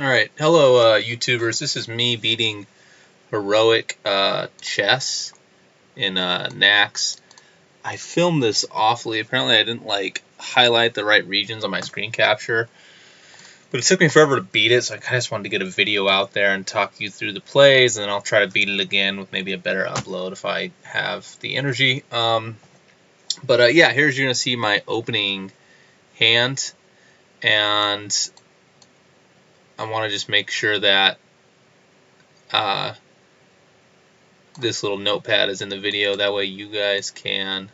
Alright, hello YouTubers, this is me beating heroic chess in Nax. I filmed this awfully. Apparently I didn't highlight the right regions on my screen capture, but it took me forever to beat it, so I kind of just wanted to get a video out there and talk you through the plays, and then I'll try to beat it again with maybe a better upload if I have the energy. Yeah, here's you're going to see my opening hand, and I want to just make sure that this little notepad is in the video. That way you guys can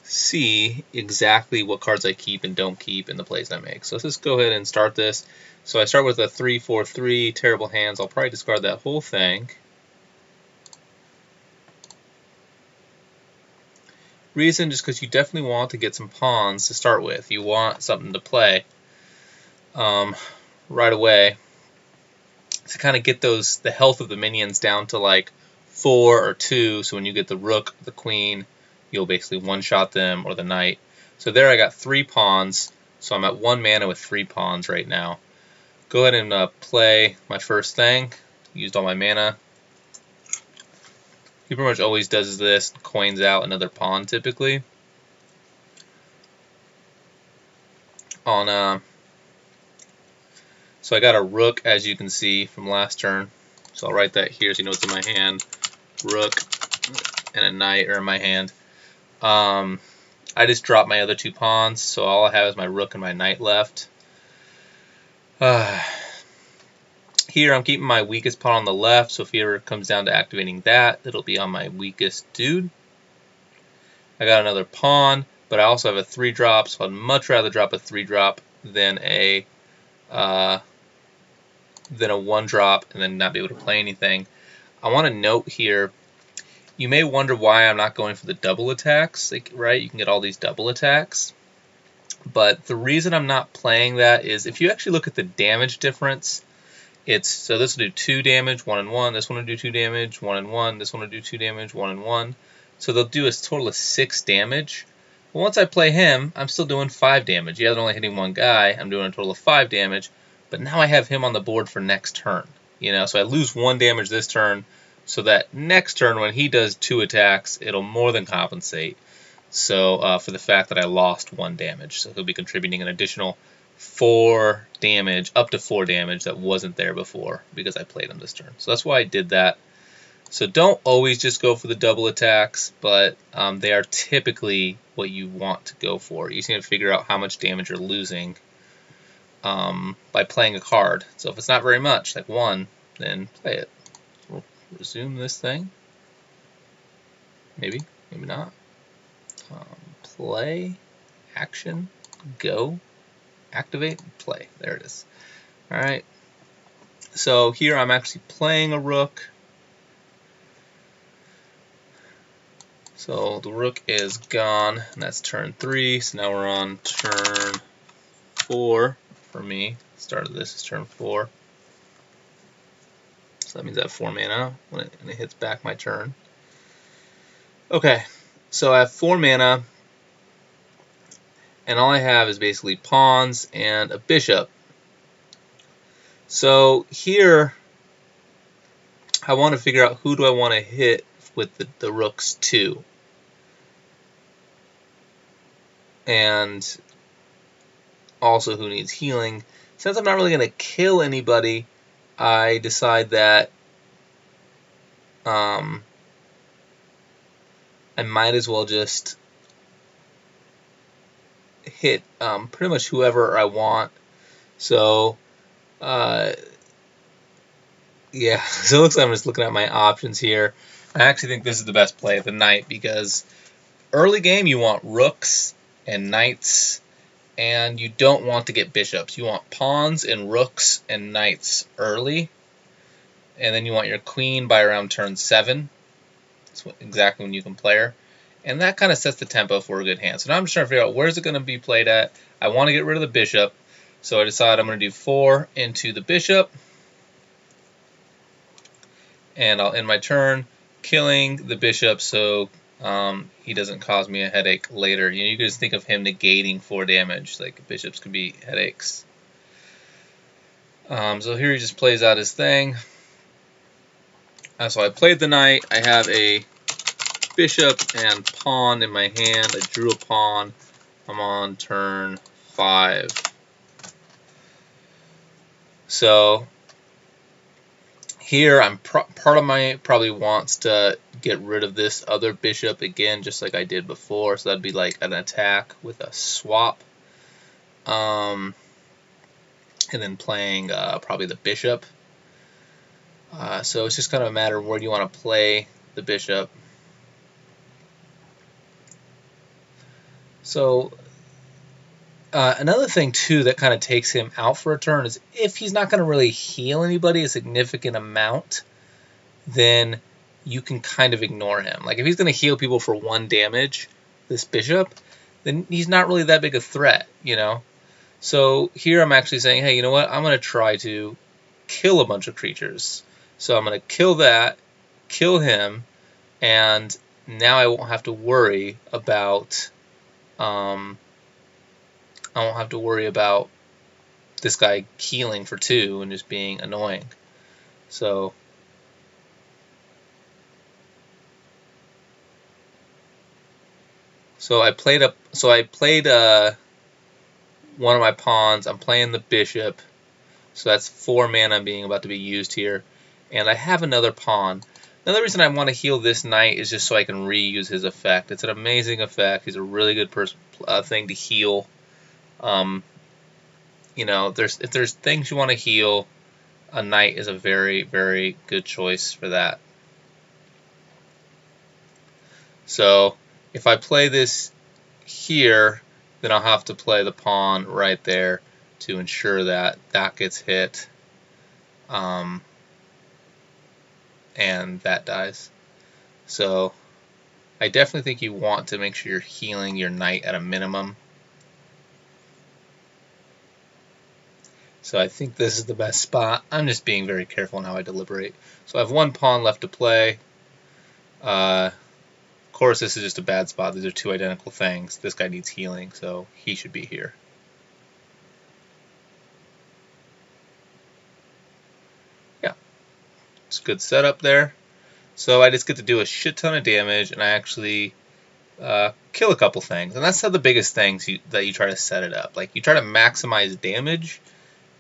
see exactly what cards I keep and don't keep in the plays I make. So let's just go ahead and start this. So I start with a 3-4-3, terrible hands. I'll probably discard that whole thing. Reason, just because you definitely want to get some pawns to start with. You want something to play right away to kind of get the health of the minions down to like 4 or 2, so when you get the rook, the queen, you'll basically one-shot them, or the knight. So there I got 3 pawns, so I'm at 1 mana with 3 pawns right now. Go ahead and play my first thing. Used all my mana. He pretty much always does this, coins out another pawn typically. So I got a rook, as you can see from last turn. So I'll write that here so you know what's in my hand. Rook and a knight are in my hand. I just dropped my other 2 pawns, so all I have is my rook and my knight left. Here I'm keeping my weakest pawn on the left, so if he ever comes down to activating that, it'll be on my weakest dude. I got another pawn, but I also have a 3-drop, so I'd much rather drop a 3-drop than a 1-drop and then not be able to play anything. I want to note here, you may wonder why I'm not going for the double attacks, right? You can get all these double attacks. But the reason I'm not playing that is if you actually look at the damage difference, so this will do 2 damage, 1 and 1, this one will do 2 damage, 1 and 1, this one will do 2 damage, 1 and 1. So they'll do a total of 6 damage. Well, once I play him, I'm still doing 5 damage. Yeah, they're only hitting 1 guy, I'm doing a total of 5 damage, but now I have him on the board for next turn. So I lose 1 damage this turn, so that next turn when he does 2 attacks, it'll more than compensate. So for the fact that I lost 1 damage, so he'll be contributing an additional 4 damage, up to 4 damage that wasn't there before because I played him this turn. So that's why I did that. So don't always just go for the double attacks, but they are typically what you want to go for. You just need to figure out how much damage you're losing by playing a card. So if it's not very much, like 1, then play it. We'll resume this thing. Maybe, maybe not. Play, action, go, activate, play. There it is. Alright. So here I'm actually playing a rook. So the rook is gone, and that's turn 3. So now we're on turn 4 for me. Start of this is turn 4. So that means I have 4 mana when it hits back my turn. Okay, so I have 4 mana, and all I have is basically pawns and a bishop. So here I want to figure out who do I want to hit with the rooks to. And also who needs healing. Since I'm not really going to kill anybody, I decide that I might as well just hit pretty much whoever I want. So yeah, so it looks like I'm just looking at my options here. I actually think this is the best play of the night because early game you want rooks and knights, and you don't want to get bishops. You want pawns and rooks and knights early, and then you want your queen by around turn 7. That's exactly when you can play her. And that kind of sets the tempo for a good hand. So now I'm just trying to figure out where's it going to be played at. I want to get rid of the bishop, so I decide I'm going to do 4 into the bishop. And I'll end my turn killing the bishop so he doesn't cause me a headache later. You can just think of him negating 4 damage. Like bishops could be headaches. So here he just plays out his thing. So I played the knight. I have a bishop and pawn in my hand. I drew a pawn. I'm on turn 5. So here I'm part of my probably wants to get rid of this other bishop again, just like I did before. So that'd be like an attack with a swap. And then playing probably the bishop. So it's just kind of a matter of where do you want to play the bishop. So another thing too that kind of takes him out for a turn is if he's not going to really heal anybody a significant amount, then you can kind of ignore him. Like if he's going to heal people for 1 damage, this bishop, then he's not really that big a threat, you know. So here I'm actually saying, hey, you know what? I'm going to try to kill a bunch of creatures. So I'm going to kill that, kill him, and now I won't have to worry about this guy healing for 2 and just being annoying. So I played one of my pawns. I'm playing the bishop. So that's 4 mana being about to be used here. And I have another pawn. Another reason I want to heal this knight is just so I can reuse his effect. It's an amazing effect. He's a really good thing to heal. You know, if there's things you want to heal, a knight is a very, very good choice for that. So if I play this here, then I'll have to play the pawn right there to ensure that that gets hit. And that dies. So I definitely think you want to make sure you're healing your knight at a minimum. So I think this is the best spot. I'm just being very careful in how I deliberate. So I have 1 pawn left to play. Of course, this is just a bad spot. These are 2 identical things. This guy needs healing, so he should be here. Yeah, it's a good setup there. So I just get to do a shit ton of damage, and I actually kill a couple things. And that's how the biggest things that you try to set it up. Like, you try to maximize damage,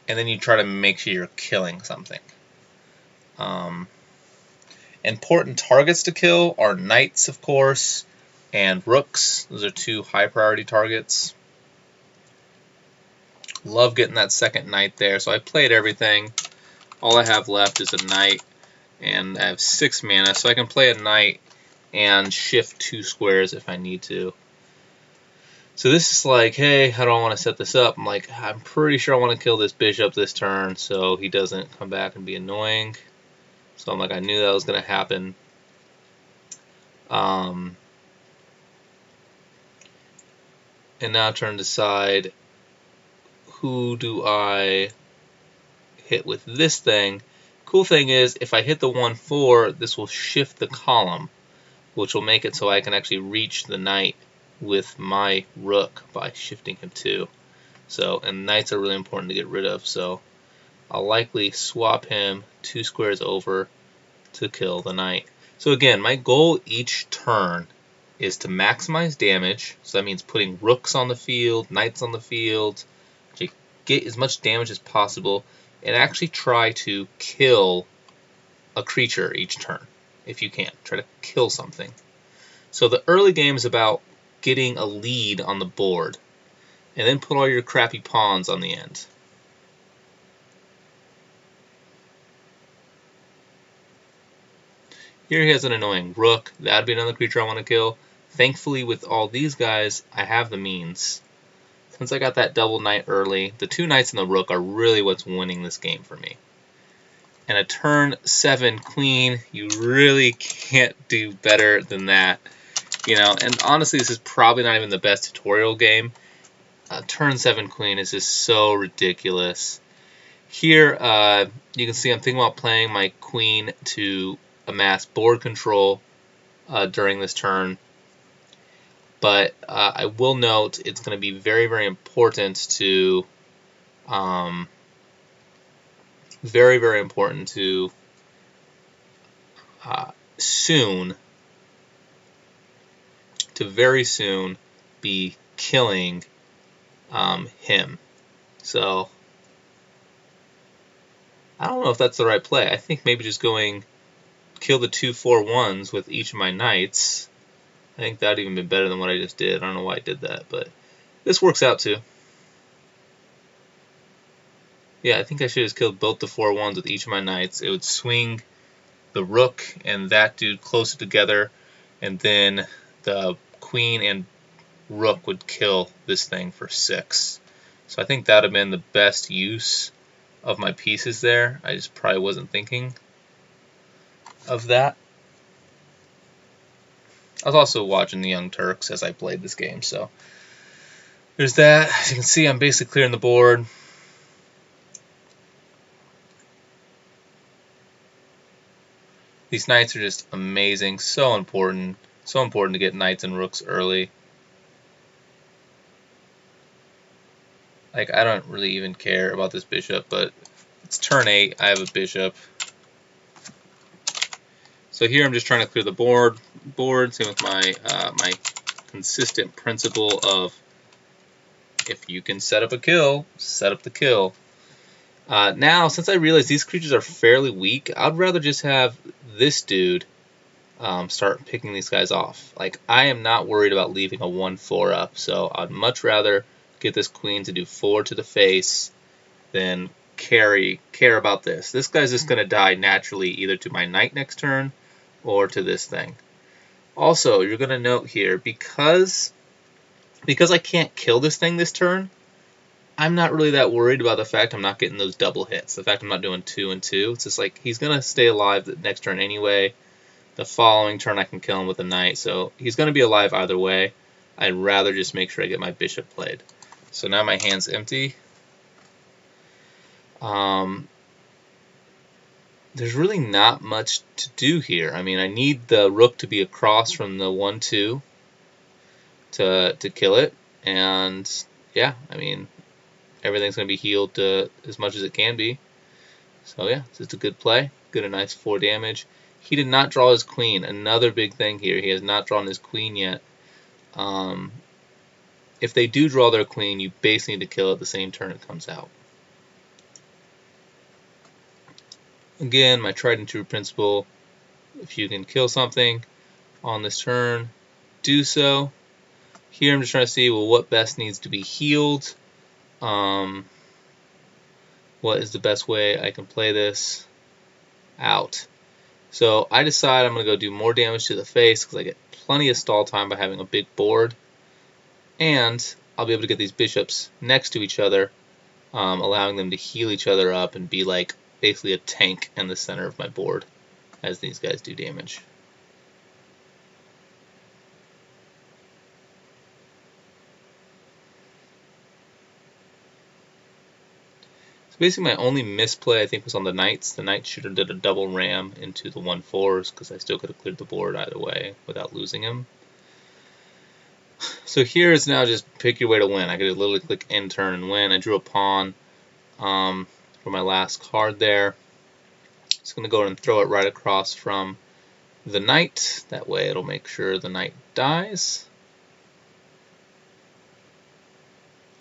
and then you try to make sure you're killing something. Important targets to kill are knights, of course, and rooks. Those are 2 high priority targets. Love getting that second knight there. So I played everything. All I have left is a knight, and I have 6 mana, so I can play a knight and shift 2 squares if I need to. So this is like, hey, how do I want to set this up? I'm like, I'm pretty sure I want to kill this bishop this turn so he doesn't come back and be annoying. So I'm like, I knew that was going to happen. And now I'm trying to decide, who do I hit with this thing? Cool thing is, if I hit the 1/4, this will shift the column, which will make it so I can actually reach the knight with my rook by shifting him too. So, and knights are really important to get rid of, so I'll likely swap him 2 squares over to kill the knight. So again, my goal each turn is to maximize damage. So that means putting rooks on the field, knights on the field, to get as much damage as possible, and actually try to kill a creature each turn, if you can. Try to kill something. So the early game is about getting a lead on the board, and then put all your crappy pawns on the end. Here he has an annoying rook. That'd be another creature I want to kill. Thankfully, with all these guys, I have the means. Since I got that double knight early, the 2 knights and the rook are really what's winning this game for me. And a turn 7 queen, you really can't do better than that. You know, and honestly, this is probably not even the best tutorial game. Turn 7 queen is just so ridiculous. Here, you can see I'm thinking about playing my queen to amass board control during this turn. But I will note it's going to be very, very important to very, very important to very soon be killing him. So I don't know if that's the right play. I think maybe just going kill the 2/4/1s with each of my knights. I think that would even be better than what I just did. I don't know why I did that, but this works out too. Yeah, I think I should have killed both the 4/1s with each of my knights. It would swing the rook and that dude closer together, and then the queen and rook would kill this thing for 6. So I think that would have been the best use of my pieces there. I just probably wasn't thinking of that. I was also watching the Young Turks as I played this game, so there's that. As you can see, I'm basically clearing the board. These knights are just amazing, so important to get knights and rooks early. Like, I don't really even care about this bishop, but it's turn 8, I have a bishop. So here I'm just trying to clear the board. Same with my my consistent principle of if you can set up a kill, set up the kill. Now, since I realize these creatures are fairly weak, I'd rather just have this dude start picking these guys off. Like, I am not worried about leaving a 1/4 up, so I'd much rather get this queen to do 4 to the face than care about this. This guy's just going to die naturally either to my knight next turn or to this thing. Also, you're going to note here, because I can't kill this thing this turn, I'm not really that worried about the fact I'm not getting those double hits. The fact I'm not doing 2 and 2. It's just like he's going to stay alive the next turn anyway. The following turn I can kill him with a knight, so he's going to be alive either way. I'd rather just make sure I get my bishop played. So now my hand's empty. There's really not much to do here. I mean, I need the rook to be across from the 1/2 to kill it, and yeah, I mean, everything's going to be healed as much as it can be. So yeah, it's a good play. Good, a nice 4 damage. He did not draw his queen. Another big thing here. He has not drawn his queen yet. If they do draw their queen, you basically need to kill it the same turn it comes out. Again, my tried and true principle, if you can kill something on this turn, do so. Here I'm just trying to see, well, what best needs to be healed? What is the best way I can play this out? So I decide I'm going to go do more damage to the face because I get plenty of stall time by having a big board. And I'll be able to get these bishops next to each other, allowing them to heal each other up and be like basically a tank in the center of my board as these guys do damage. So basically my only misplay I think was on the knights. The knight should have did a double ram into the 1/4s because I still could have cleared the board either way without losing him. So here is now just pick your way to win. I could literally click end turn and win. I drew a pawn for my last card there. Just going to go ahead and throw it right across from the knight. That way it'll make sure the knight dies.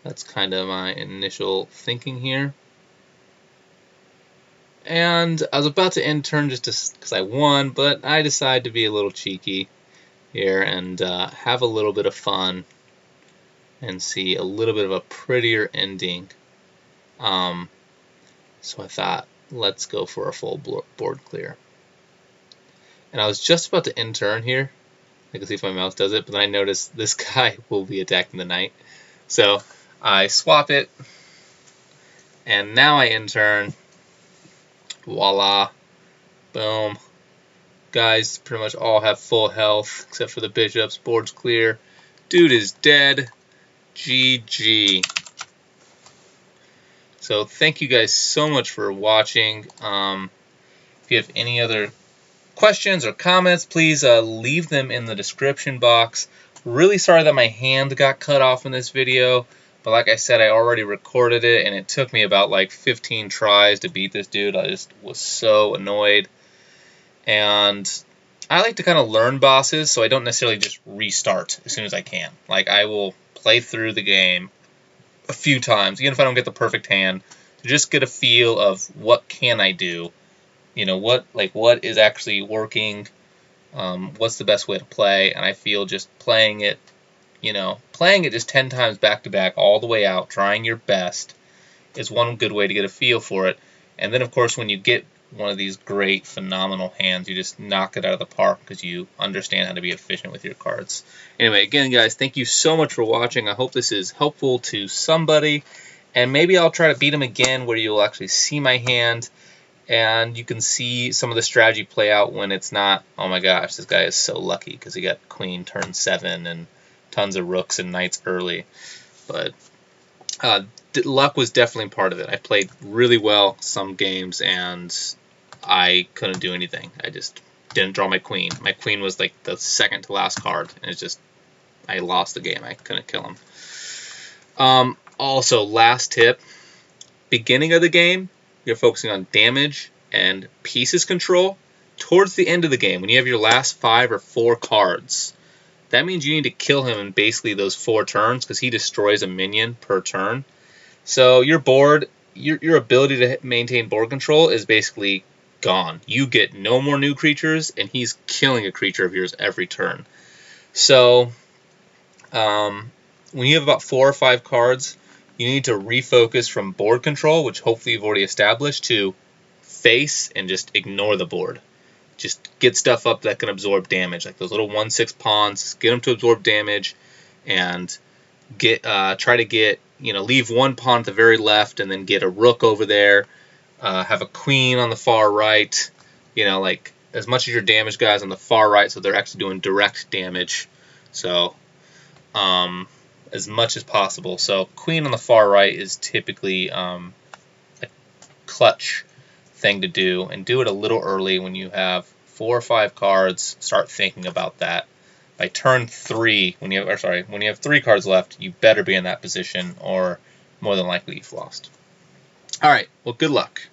That's kind of my initial thinking here. And I was about to end turn just because I won, but I decided to be a little cheeky here and have a little bit of fun and see a little bit of a prettier ending. So I thought, let's go for a full board clear. And I was just about to end turn here. I can see if my mouse does it, but then I noticed this guy will be attacking the knight. So I swap it, and now I end turn. Voila. Boom. Guys pretty much all have full health except for the bishops. Board's clear. Dude is dead. GG. So thank you guys so much for watching. If you have any other questions or comments, please leave them in the description box. Really sorry that my hand got cut off in this video. But like I said, I already recorded it, and it took me about like 15 tries to beat this dude. I just was so annoyed. And I like to kind of learn bosses, so I don't necessarily just restart as soon as I can. Like, I will play through the game a few times, even if I don't get the perfect hand, to just get a feel of what can I do. You know, what is actually working, what's the best way to play, and I feel just playing it just 10 times back to back all the way out, trying your best, is one good way to get a feel for it. And then, of course, when you get one of these great, phenomenal hands, you just knock it out of the park because you understand how to be efficient with your cards. Anyway, again, guys, thank you so much for watching. I hope this is helpful to somebody, and maybe I'll try to beat him again where you'll actually see my hand, and you can see some of the strategy play out when it's not, oh my gosh, this guy is so lucky because he got queen turn 7 and tons of rooks and knights early. But luck was definitely part of it. I played really well some games, and I couldn't do anything. I just didn't draw my queen. My queen was like the second to last card, and it's just, I lost the game. I couldn't kill him. Also, last tip, beginning of the game, you're focusing on damage and pieces control. Towards the end of the game, when you have your last 5 or 4 cards, that means you need to kill him in basically those 4 turns, because he destroys a minion per turn. So your board, your ability to maintain board control is basically gone. You get no more new creatures, and he's killing a creature of yours every turn. So when you have about 4 or 5 cards, you need to refocus from board control, which hopefully you've already established, to face and just ignore the board. Just get stuff up that can absorb damage, like those little 1/6 pawns. Get them to absorb damage, and try to get, leave one pawn at the very left, and then get a rook over there. Have a queen on the far right. Like as much as your damage guys on the far right, so they're actually doing direct damage. So as much as possible. So queen on the far right is typically a clutch thing to do, and do it a little early when you have 4 or 5 cards. Start thinking about that. By turn 3, when you have 3 cards left, you better be in that position, or more than likely you've lost. All right, well, good luck.